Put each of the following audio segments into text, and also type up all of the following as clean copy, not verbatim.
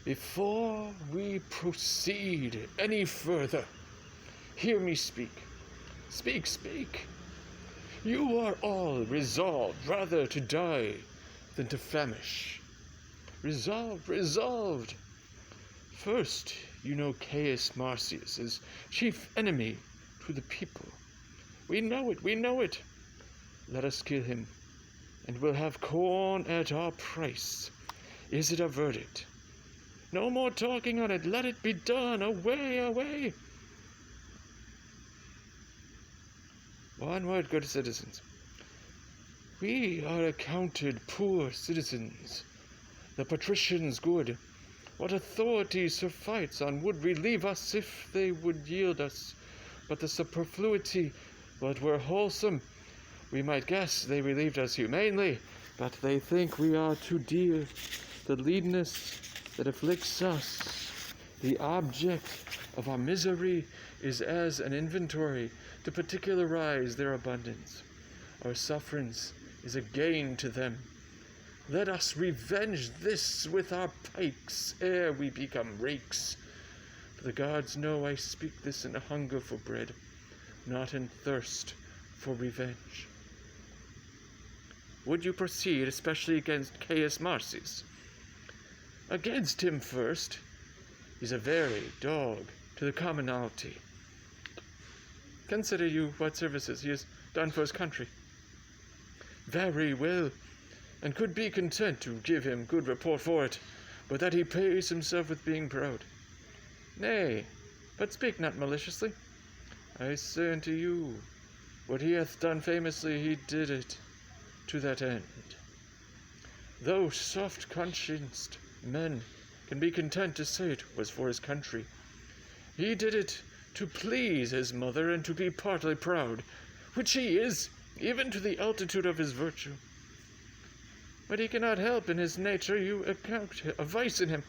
Before we proceed any further, hear me speak. Speak, speak. You are all resolved rather to die than to famish. Resolved, resolved. First, you know Caius Marcius is chief enemy to the people. We know it, we know it. Let us kill him, and we'll have corn at our price. Is it a verdict? No more talking on it. Let it be done. Away, away. One word, good citizens. We are accounted poor citizens. The patricians good. What authority Sir fights on would relieve us if they would yield us. But the superfluity, but were wholesome. We might guess they relieved us humanely, but they think we are too dear. The leanness that afflicts us, the object of our misery, is as an inventory to particularize their abundance. Our sufferance is a gain to them. Let us revenge this with our pikes ere we become rakes. For the gods know I speak this in a hunger for bread, not in thirst for revenge. Would you proceed especially against Caius Marcius? Against him first. He's a very dog to the commonalty. Consider you what services he has done for his country. Very well, and could be content to give him good report for it, but that he pays himself with being proud. Nay, but speak not maliciously. I say unto you, what he hath done famously, he did it to that end. Though soft-conscienced men can be content to say it was for his country, he did it to please his mother and to be partly proud, which he is, even to the altitude of his virtue. But he cannot help in his nature you account a vice in him.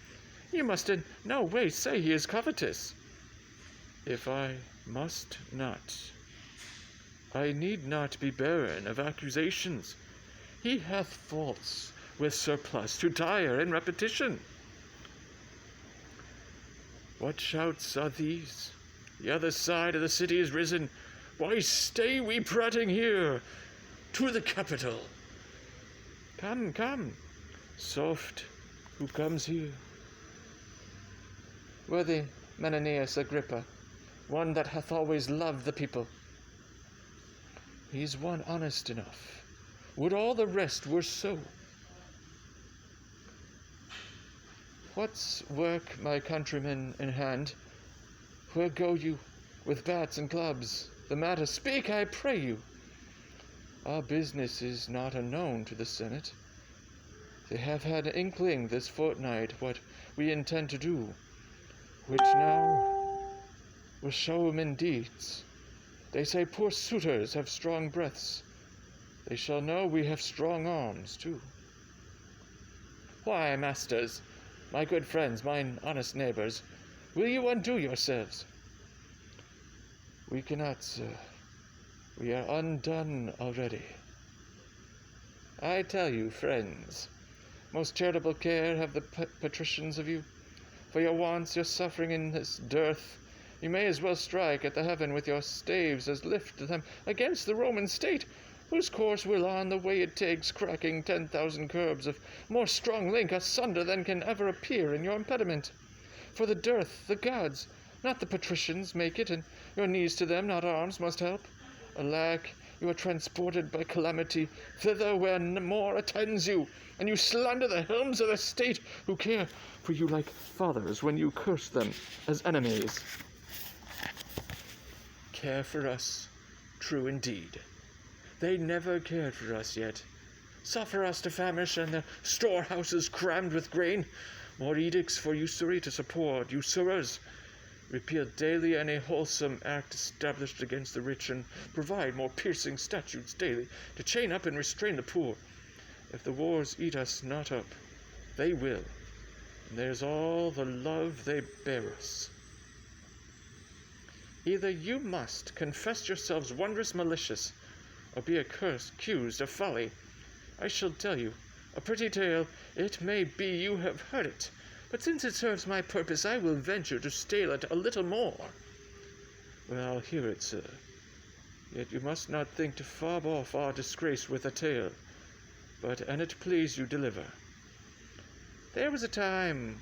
You must in no way say he is covetous. If I must not, I need not be barren of accusations. He hath faults with surplus to tire in repetition. What shouts are these? The other side of the city is risen. Why stay we prating here? To the capital. Come, come. Soft, who comes here? Worthy Menenius Agrippa, one that hath always loved the people. He's one honest enough. Would all the rest were so. What's work, my countrymen, in hand? Where go you, with bats and clubs? The matter, speak, I pray you. Our business is not unknown to the Senate. They have had an inkling this fortnight what we intend to do, which now will show 'em in deeds. They say poor suitors have strong breaths. They shall know we have strong arms, too. Why, masters, my good friends, mine honest neighbors, will you undo yourselves? We cannot, sir. We are undone already. I tell you, friends, most charitable care have the patricians of you. For your wants, your suffering in this dearth, you may as well strike at the heaven with your staves as lift them against the Roman state, whose course will on the way it takes, cracking 10,000 curbs of more strong link asunder than can ever appear in your impediment. For the dearth, the gods, not the patricians, make it, and your knees to them, not arms, must help. Alack, you are transported by calamity thither where more attends you, and you slander the helms of the state, who care for you like fathers when you curse them as enemies. Care for us, true indeed. They never cared for us yet. Suffer us to famish, and their storehouses crammed with grain. More edicts for usury to support usurers. Repeal daily any wholesome act established against the rich, and provide more piercing statutes daily to chain up and restrain the poor. If the wars eat us not up, they will, and there's all the love they bear us. Either you must confess yourselves wondrous malicious, or be accused of folly. I shall tell you a pretty tale. It may be you have heard it, but since it serves my purpose, I will venture to stale it a little more. Well, I'll hear it, sir. Yet you must not think to fob off our disgrace with a tale, but an it please you deliver. There was a time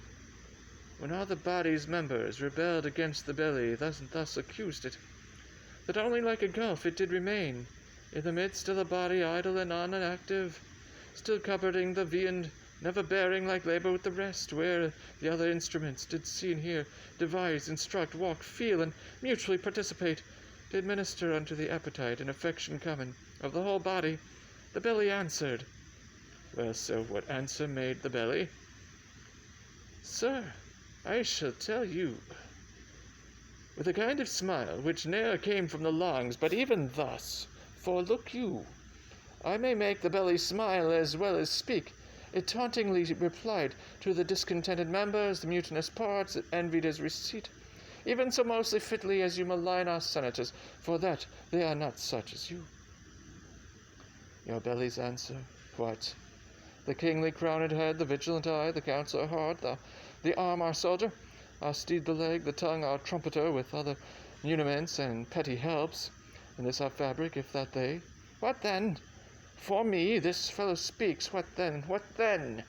when all the body's members rebelled against the belly, thus accused it, that only like a gulf it did remain, in the midst of the body idle and unactive, still cupboarding the viand, never bearing like labour with the rest, where the other instruments did see and hear, devise, instruct, walk, feel, and mutually participate, did minister unto the appetite and affection common of the whole body. The belly answered. Well, sir, what answer made the belly? Sir, I shall tell you. With a kind of smile, which ne'er came from the lungs, but even thus, for look you, I may make the belly smile as well as speak. It tauntingly replied to the discontented members, the mutinous parts, it envied his receipt, even so mostly fitly as you malign our senators, for that they are not such as you. Your belly's answer, what? The kingly crowned head, the vigilant eye, the counsellor heart, the arm our soldier, our steed the leg, the tongue our trumpeter, with other muniments and petty helps, and this our fabric, if that they. What then? For me, this fellow speaks. What then? What then?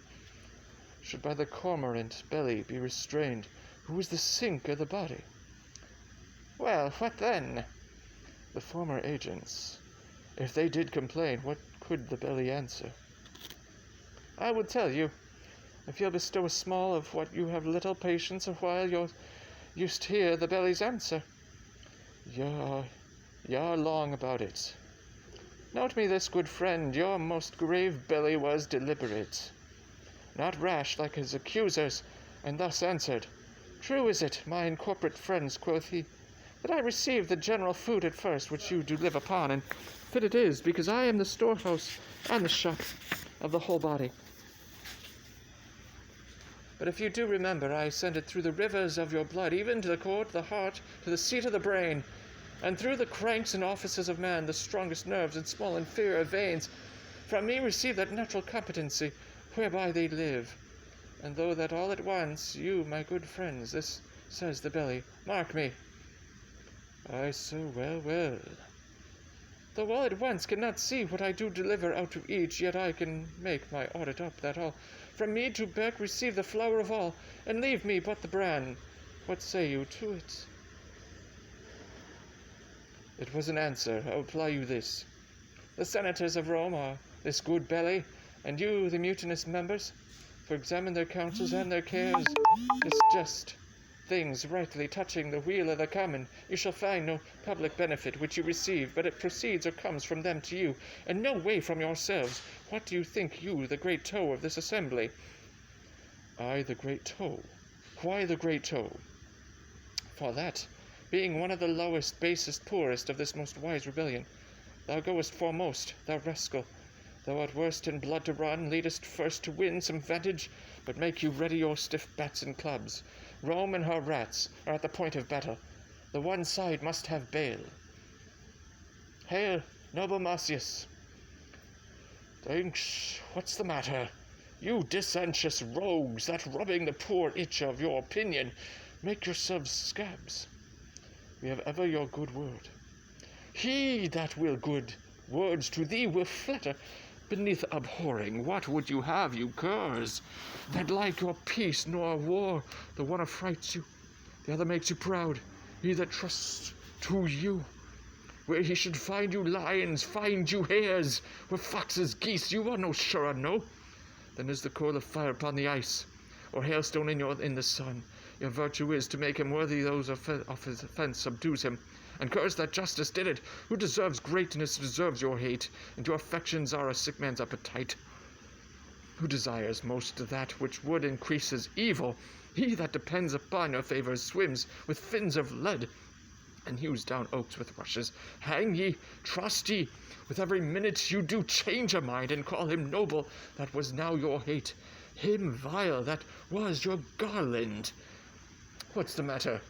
Should by the cormorant belly be restrained, who is the sink of the body? Well, what then? The former agents, if they did complain, what could the belly answer? I will tell you, if you'll bestow a small of what you have little patience, a while you'll used hear the belly's answer. You're long about it. Note me this, good friend, your most grave belly was deliberate, not rash like his accusers, and thus answered. True is it, my incorporate friends, quoth he, that I receive the general food at first, which you do live upon, and fit it is, because I am the storehouse and the shop of the whole body. But if you do remember, I send it through the rivers of your blood, even to the court, the heart, to the seat of the brain, and through the cranks and offices of man, the strongest nerves and small inferior veins, from me receive that natural competency, whereby they live. And though that all at once, you, my good friends, this says the belly, mark me. Aye, so well. Though all at once cannot see what I do deliver out to each, yet I can make my audit up that all. From me to beck receive the flower of all, and leave me but the bran. What say you to it? It was an answer. I will apply you this. The senators of Rome are this good belly, and you, the mutinous members, for examine their counsels and their cares, disjust things rightly touching the weal of the common. You shall find no public benefit which you receive, but it proceeds or comes from them to you, and no way from yourselves. What do you think you, the great toe of this assembly? I, the great toe. Why the great toe? For that, being one of the lowest, basest, poorest of this most wise rebellion, thou goest foremost, thou rascal. Thou art worst in blood to run, leadest first to win some vantage, but make you ready your stiff bats and clubs. Rome and her rats are at the point of battle. The one side must have bail. Hail, noble Marcius. Thanks. What's the matter? You dissentious rogues, that rubbing the poor itch of your opinion, make yourselves scabs. We have ever your good word. He that will good words to thee will flatter. Beneath abhorring, what would you have, you curs? That like your peace nor war, the one affrights you, the other makes you proud. He that trusts to you, where he should find you lions, find you hares, where foxes, geese, you are no surer, no. Then is the coal of fire upon the ice, or hailstone in the sun. Your virtue is to make him worthy those of his offense subdues him. And curse that justice did it. Who deserves greatness deserves your hate, and your affections are a sick man's appetite. Who desires most that which would increase his evil? He that depends upon your favours swims with fins of lead, and hews down oaks with rushes. Hang ye, trust ye, with every minute you do change a mind, and call him noble that was now your hate, him vile that was your garland. What's the matter?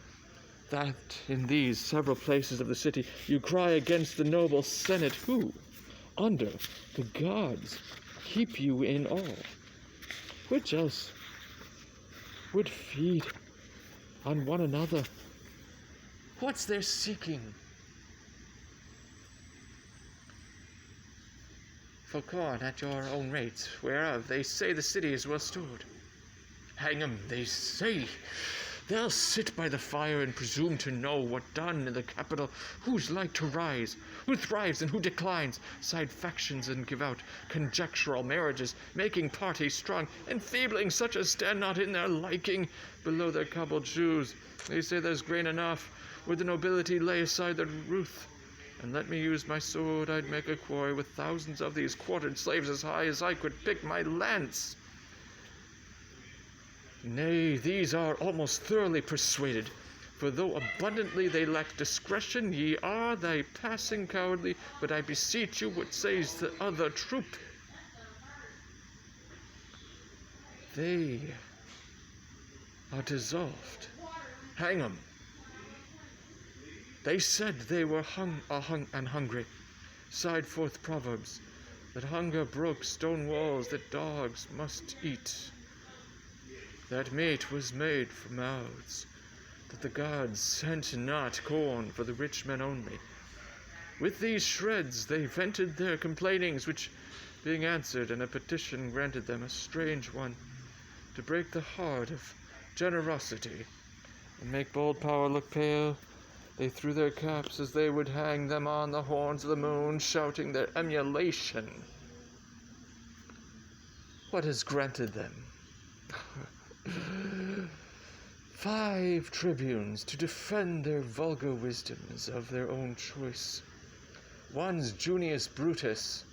That in these several places of the city you cry against the noble senate who, under the gods, keep you in awe. Which else would feed on one another. What's their seeking? For corn at your own rate, whereof they say the city is well stored. Hang 'em, they say. They'll sit by the fire and presume to know what done in the capital, who's like to rise, who thrives and who declines, side factions and give out conjectural marriages, making parties strong, enfeebling such as stand not in their liking below their cobbled shoes. They say there's grain enough, would the nobility lay aside their ruth, and let me use my sword, I'd make a quarry with thousands of these quartered slaves as high as I could pick my lance. Nay, these are almost thoroughly persuaded, for though abundantly they lack discretion, ye are thy passing cowardly, but I beseech you what says the other troop. They are dissolved. Hang 'em. They said they were hungry, sighed forth proverbs, that hunger broke stone walls, that dogs must eat, that meat was made for mouths, that the gods sent not corn for the rich men only. With these shreds they vented their complainings, which, being answered and a petition granted them, a strange one, to break the heart of generosity, and make bold power look pale, they threw their caps as they would hang them on the horns of the moon, shouting their emulation. What has granted them? 5 tribunes to defend their vulgar wisdoms of their own choice. One's Junius Brutus,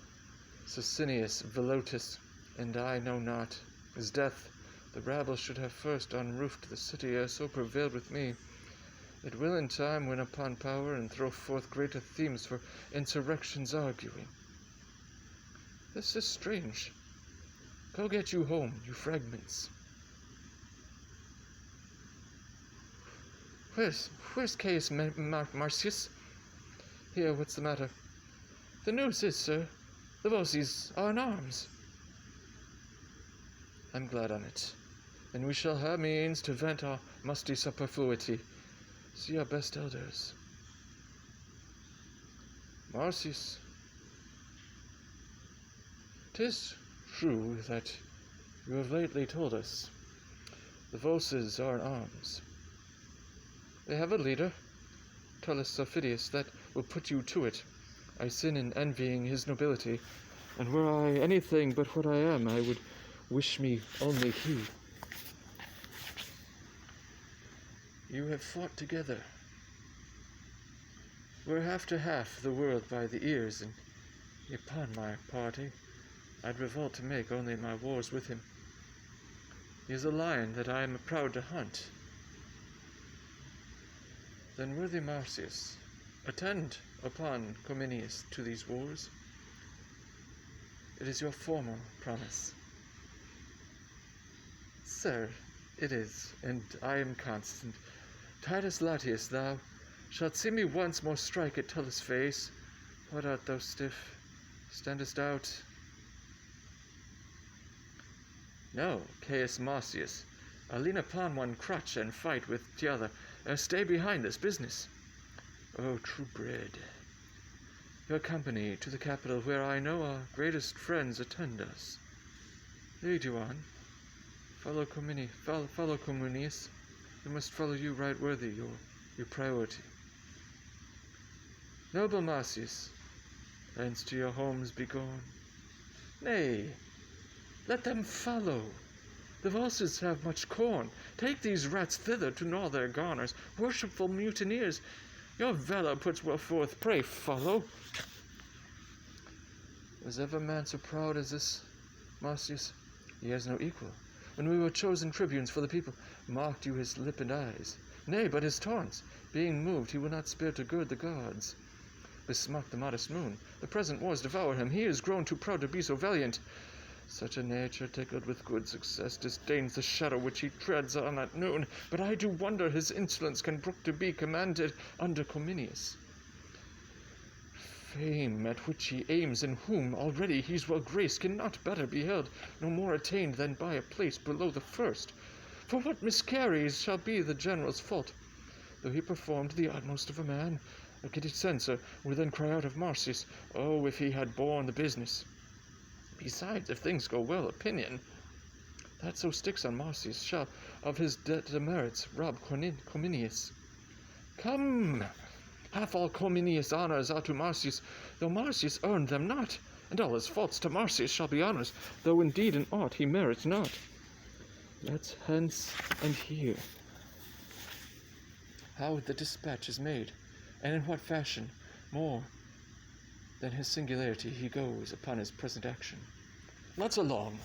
Sicinius Velotus, and I know not. His death the rabble should have first unroofed the city, ere so prevailed with me. It will in time win upon power, and throw forth greater themes for insurrections arguing. This is strange. Go get you home, you fragments. Where's Caius Marcius? Here, what's the matter? The news is, sir, the Volsces are in arms. I'm glad on it. And we shall have means to vent our musty superfluity. See our best elders. Marcius, 'tis true that you have lately told us the Volsces are in arms. They have a leader, Tullus Aufidius, that will put you to it. I sin in envying his nobility, and were I anything but what I am, I would wish me only he. You have fought together. We're half to half the world by the ears, and upon my party, I'd revolt to make only my wars with him. He is a lion that I am proud to hunt. Then, worthy Marcius, attend upon Cominius to these wars. It is your formal promise. Sir, it is, and I am constant. Titus Latius, thou shalt see me once more strike at Tullus' face. What art thou stiff? Standest out? No, Caius Marcius. I'll lean upon one crutch and fight with the other. Stay behind this business. Oh, true bred. Your company to the capital, where I know our greatest friends attend us. Lead you on. Follow Cominius. We must follow you right worthy, your priority. Noble Marcius, thence to your homes be gone. Nay, let them follow. The Volsces have much corn. Take these rats thither to gnaw their garners. Worshipful mutineers, your valor puts well forth. Pray follow. Was ever man so proud as this Marcius? He has no equal. When we were chosen tribunes for the people, marked you his lip and eyes. Nay, but his taunts. Being moved, he will not spare to gird the gods. Besmock the modest moon. The present wars devour him. He is grown too proud to be so valiant. Such a nature, tickled with good success, disdains the shadow which he treads on at noon. But I do wonder his insolence can brook to be commanded under Cominius. Fame at which he aims, in whom already he's well graced, cannot better be held, no more attained than by a place below the first. For what miscarries shall be the general's fault? Though he performed the utmost of a man, a giddy censor would then cry out of Marcius, oh, if he had borne the business. Besides, if things go well, opinion that so sticks on Marcius shall of his demerits rob Cominius. Come, half all Cominius' honours are to Marcius, though Marcius earned them not, and all his faults to Marcius shall be honours, though indeed in aught he merits not. Let's hence and hear how the dispatch is made, and in what fashion, more than his singularity, he goes upon his present action. Let's along.